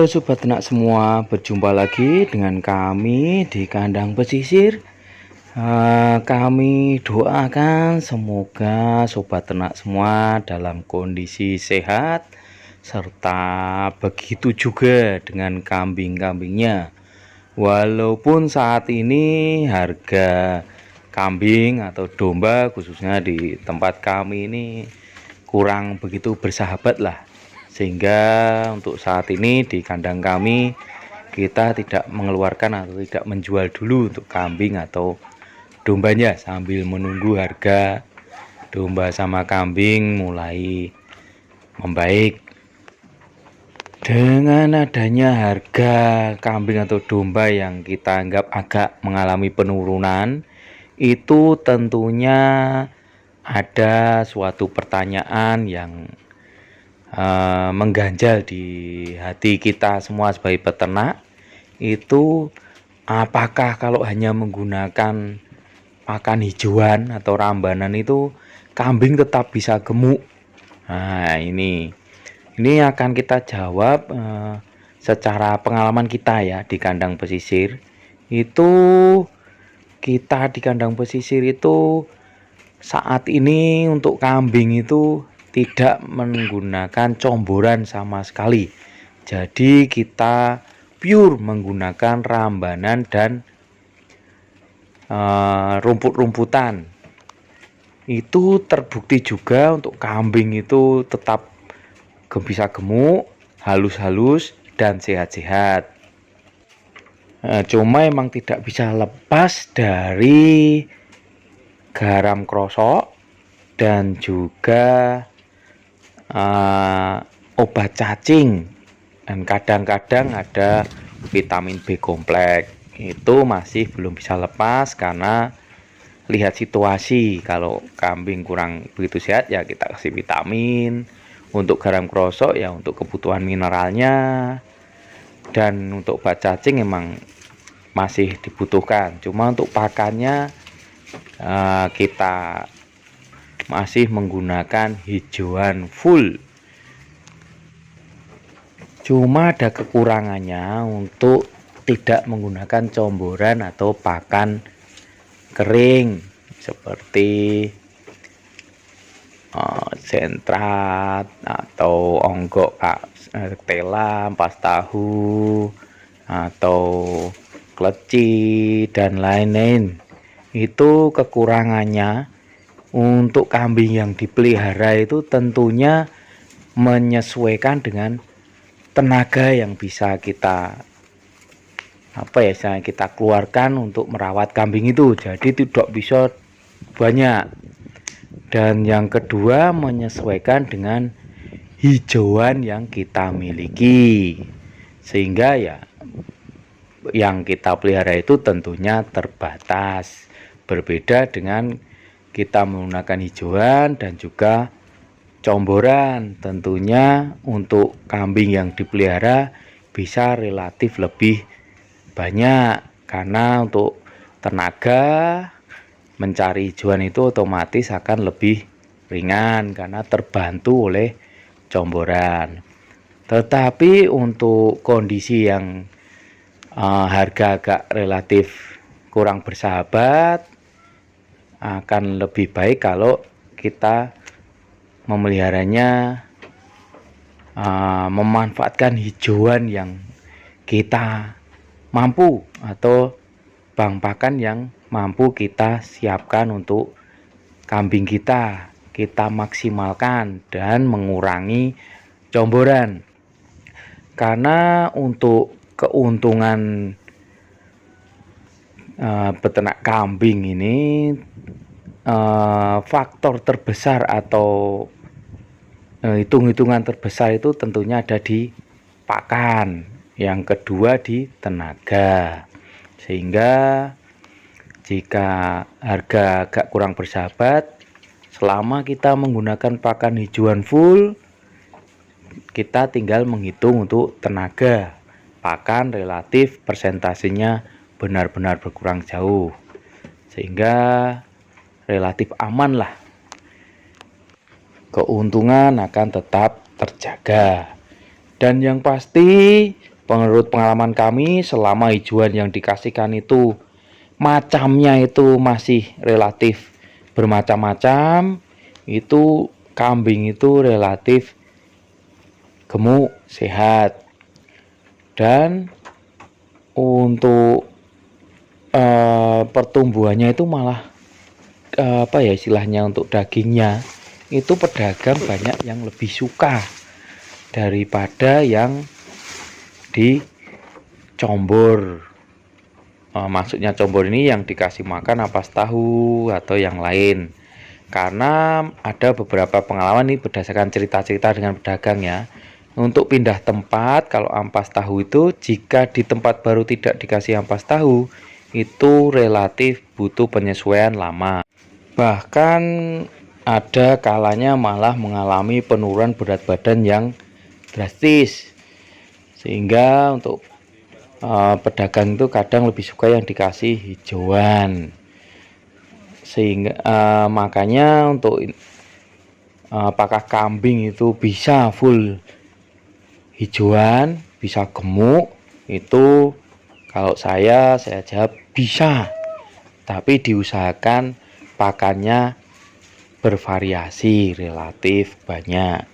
Halo sobat ternak semua, berjumpa lagi dengan kami di kandang pesisir. Kami doakan semoga sobat ternak semua dalam kondisi sehat, serta begitu juga dengan kambing-kambingnya. Walaupun saat ini harga kambing atau domba khususnya di tempat kami ini kurang begitu bersahabat lah, sehingga untuk saat ini di kandang kami kita tidak mengeluarkan atau tidak menjual dulu untuk kambing atau dombanya sambil menunggu harga domba sama kambing mulai membaik. Dengan adanya harga kambing atau domba yang kita anggap agak mengalami penurunan, itu tentunya ada suatu pertanyaan yang mengganjal di hati kita semua sebagai peternak. Itu apakah kalau hanya menggunakan pakan hijauan atau rambanan itu kambing tetap bisa gemuk? Nah, ini akan kita jawab secara pengalaman kita ya di kandang pesisir. Itu kita di kandang pesisir itu saat ini untuk kambing itu tidak menggunakan comboran sama sekali. Jadi kita pure menggunakan rambanan dan rumput-rumputan. Itu terbukti juga untuk kambing itu tetap bisa gemuk, halus-halus, dan sehat-sehat. Cuma emang tidak bisa lepas dari garam krosok dan juga obat cacing, dan kadang-kadang ada vitamin B kompleks. Itu masih belum bisa lepas karena lihat situasi. Kalau kambing kurang begitu sehat ya kita kasih vitamin. Untuk garam krosok ya untuk kebutuhan mineralnya, dan untuk obat cacing emang masih dibutuhkan. Cuma untuk pakannya kita masih menggunakan hijauan full. Cuma ada kekurangannya untuk tidak menggunakan comboran atau pakan kering seperti sentrat atau onggok tela, ampas tahu, atau kleci dan lain-lain. Itu kekurangannya. Untuk kambing yang dipelihara itu tentunya menyesuaikan dengan tenaga yang bisa kita kita keluarkan untuk merawat kambing itu. Jadi tidak bisa banyak. Dan yang kedua, menyesuaikan dengan hijauan yang kita miliki, sehingga ya yang kita pelihara itu tentunya terbatas. Berbeda dengan kita menggunakan hijauan dan juga comboran. Tentunya untuk kambing yang dipelihara bisa relatif lebih banyak, karena untuk tenaga mencari hijauan itu otomatis akan lebih ringan karena terbantu oleh comboran. Tetapi untuk kondisi yang harga agak relatif kurang bersahabat, akan lebih baik kalau kita memeliharanya memanfaatkan hijauan yang kita mampu atau bank pakan yang mampu kita siapkan untuk kambing kita maksimalkan dan mengurangi comboran. Karena untuk keuntungan peternak kambing ini, faktor terbesar atau hitung-hitungan terbesar itu tentunya ada di pakan, yang kedua di tenaga. Sehingga jika harga agak kurang bersahabat, selama kita menggunakan pakan hijauan full, kita tinggal menghitung untuk tenaga. Pakan relatif persentasenya benar-benar berkurang jauh, sehingga relatif aman lah. Keuntungan akan tetap terjaga. Dan yang pasti menurut pengalaman kami selama hijauan yang dikasihkan itu macamnya itu masih relatif bermacam-macam, itu kambing itu relatif gemuk, sehat. Dan untuk pertumbuhannya itu malah apa ya istilahnya, untuk dagingnya itu pedagang banyak yang lebih suka daripada yang dicombor. Maksudnya combor ini yang dikasih makan ampas tahu atau yang lain. Karena ada beberapa pengalaman nih berdasarkan cerita-cerita dengan pedagang ya. Untuk pindah tempat, kalau ampas tahu itu jika di tempat baru tidak dikasih ampas tahu, itu relatif butuh penyesuaian lama. Bahkan ada kalanya malah mengalami penurunan berat badan yang drastis. Sehingga untuk pedagang itu kadang lebih suka yang dikasih hijauan. Sehingga makanya untuk apakah kambing itu bisa full hijauan, bisa gemuk, itu kalau saya jawab bisa, tapi diusahakan pakannya bervariasi relatif banyak.